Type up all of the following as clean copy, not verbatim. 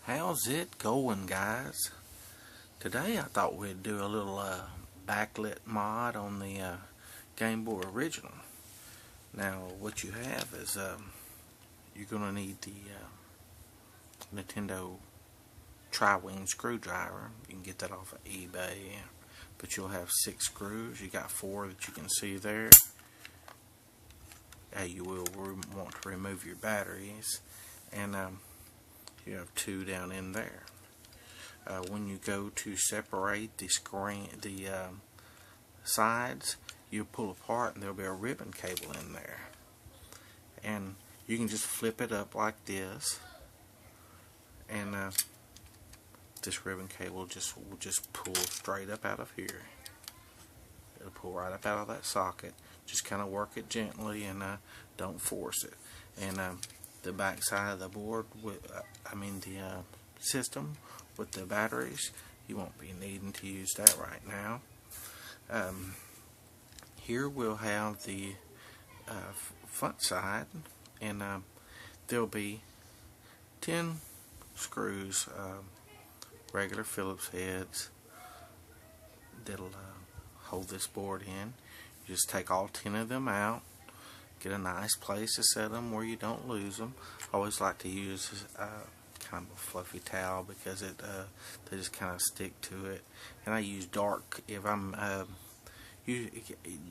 How's it going, guys? Today I thought we'd do a little backlit mod on the Game Boy original. Now what you have is you're going to need the Nintendo tri-wing screwdriver. You can get that off of eBay, but you'll have 6 screws. You got 4 that you can see there. You will want to remove your batteries, and you have 2 down in there. When you go to separate the sides, you pull apart and there'll be a ribbon cable in there, and you can just flip it up like this, and this ribbon cable will just pull straight up out of here. It'll pull right up out of that socket. Just kind of work it gently and don't force it. And the back side of the board, the system with the batteries, you won't be needing to use that right now. Here we'll have the front side, and there'll be 10 screws, regular Phillips heads, that'll hold this board in. You just take all 10 of them out, get a nice place to set them where you don't lose them. I always like to use kind of a fluffy towel because they just kind of stick to it. And I use dark if I'm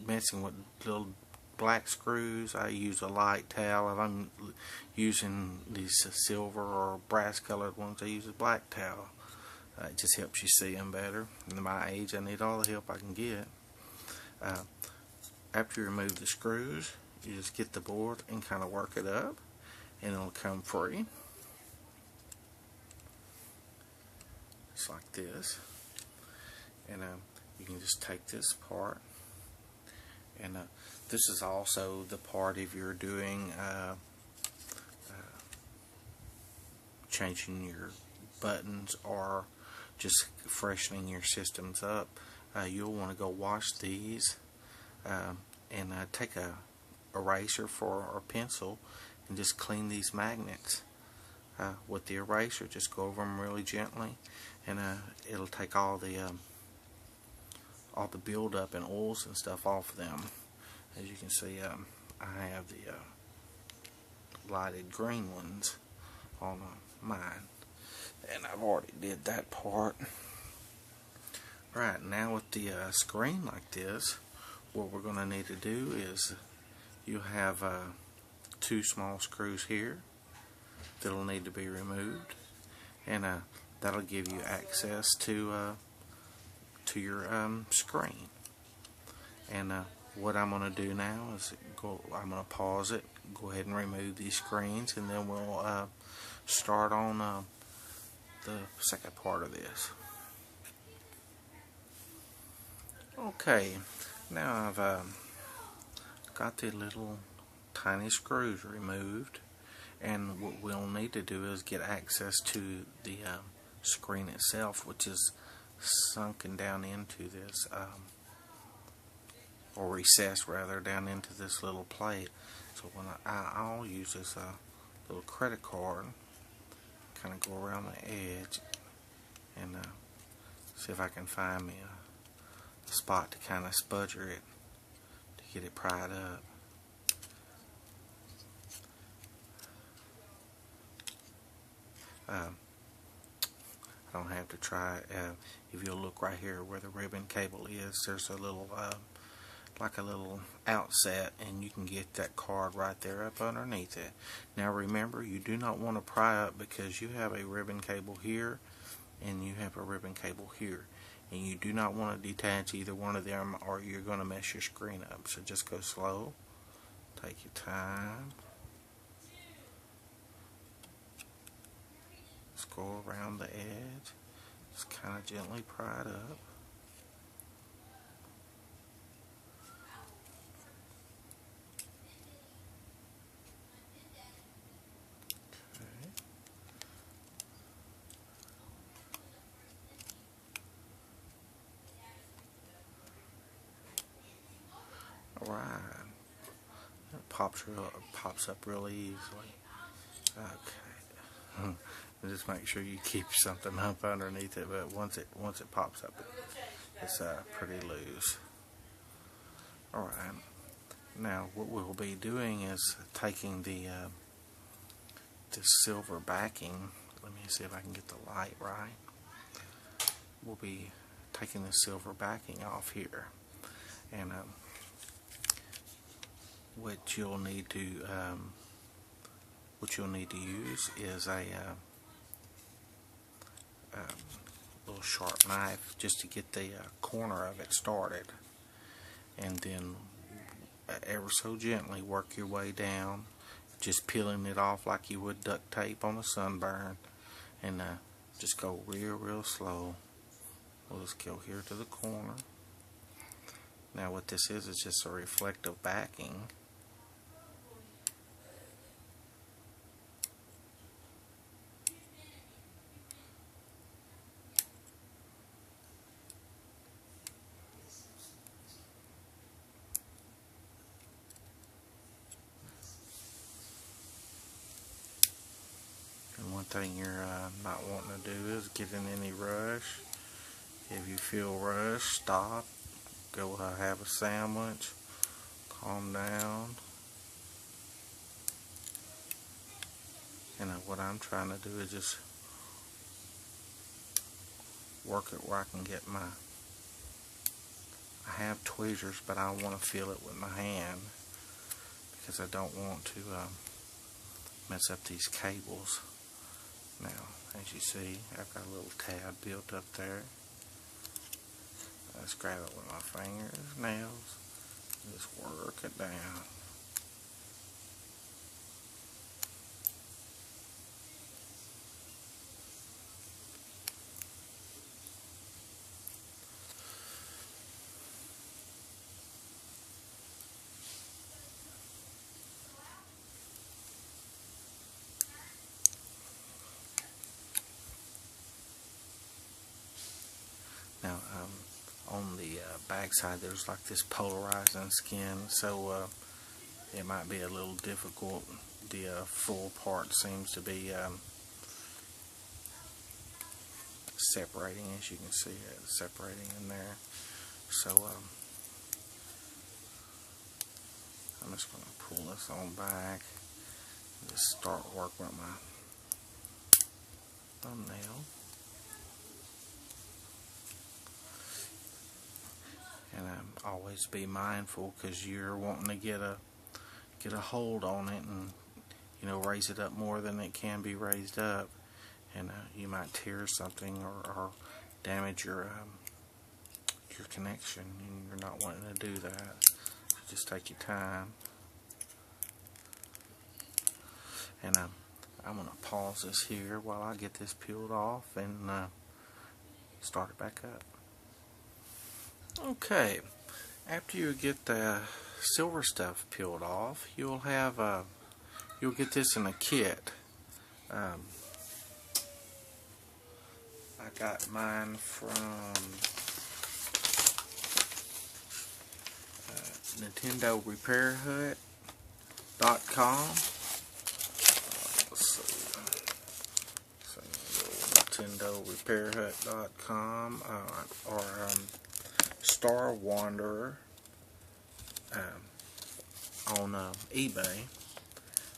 messing with little black screws. I use a light towel. If I'm using these silver or brass colored ones, I use a black towel. It just helps you see them better. And at my age, I need all the help I can get. After you remove the screws, you just get the board and kind of work it up, and it'll come free. Just like this. And you can just take this apart. And this is also the part if you're doing changing your buttons or just freshening your systems up. You'll want to go wash these and take a eraser or a pencil and just clean these magnets with the eraser. Just go over them really gently, and it'll take all the buildup and oils and stuff off of them. As you can see, I have the lighted green ones on mine, and I've already did that part. Right, now with the screen like this, what we're going to need to do is you have 2 small screws here that'll need to be removed, and that'll give you access to your screen. And what I'm going to do now is I'm going to pause it, go ahead and remove these screens, and then we'll start on the second part of this. Okay, now I've got the little tiny screws removed, and what we'll need to do is get access to the screen itself, which is sunken down into this, or recessed rather, down into this little plate. So when I'll use this little credit card, kind of go around the edge and see if I can find me a spot to kind of spudger it to get it pried up. I don't have to try it. If you'll look right here where the ribbon cable is, there's a little like a little outset, and you can get that card right there up underneath it. Now remember, you do not want to pry up because you have a ribbon cable here and you have a ribbon cable here, and you do not want to detach either one of them or you're going to mess your screen up. So just go slow, take your time, just go around the edge, just kind of gently pry it up. Alright, it pops up really easily. Okay, Just make sure you keep something up underneath it, but once it pops up, it's pretty loose. Alright, now what we'll be doing is taking the silver backing. Let me see if I can get the light right. We'll be taking the silver backing off here, and what you'll need to use is a little sharp knife just to get the corner of it started, and then ever so gently work your way down, just peeling it off like you would duct tape on a sunburn, and just go real slow. We'll just go here to the corner. Now what this is just a reflective backing. And one thing you're not wanting to do is get in any rush. If you feel rushed, stop, go have a sandwich, calm down. And what I'm trying to do is just work it where I can get I have tweezers, but I want to feel it with my hand because I don't want to mess up these cables. Now, as you see, I've got a little tab built up there. Let's grab it with my fingers, nails, and just work it down. Now, on the back side, there's like this polarizing skin, so it might be a little difficult. The full part seems to be separating, as you can see, separating in there. So I'm just going to pull this on back and just start working with my thumbnail. And always be mindful, because you're wanting to get a hold on it and raise it up more than it can be raised up, and you might tear something or damage your connection, and you're not wanting to do that. So just take your time. And I'm going to pause this here while I get this peeled off and start it back up. Okay, after you get the silver stuff peeled off, you'll get this in a kit. I got mine from NintendoRepairHut.com. Let's see, NintendoRepairHut.com or Star Wanderer on eBay,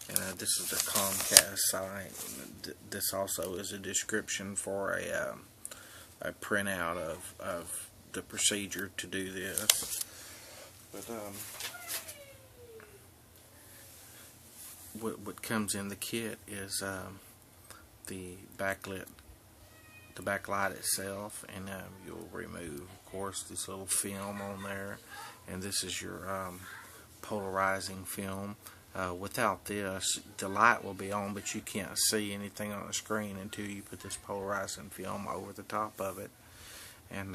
and this is the Comcast site. This also is a description for a printout of the procedure to do this. But what comes in the kit is the backlight itself, and you'll remove, of course, this little film on there, and this is your polarizing film. Without this, the light will be on, but you can't see anything on the screen until you put this polarizing film over the top of it. And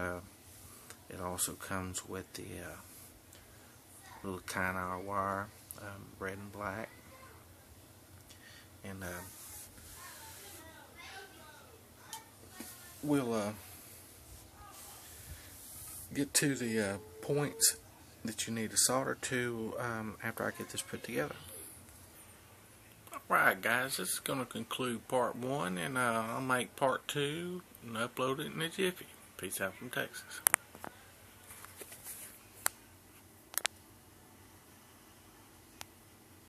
it also comes with the little kind wire, red and black, and we'll get to the points that you need to solder to after I get this put together. Right, guys, this is going to conclude part 1, and I'll make part 2 and upload it in a jiffy. Peace out from Texas.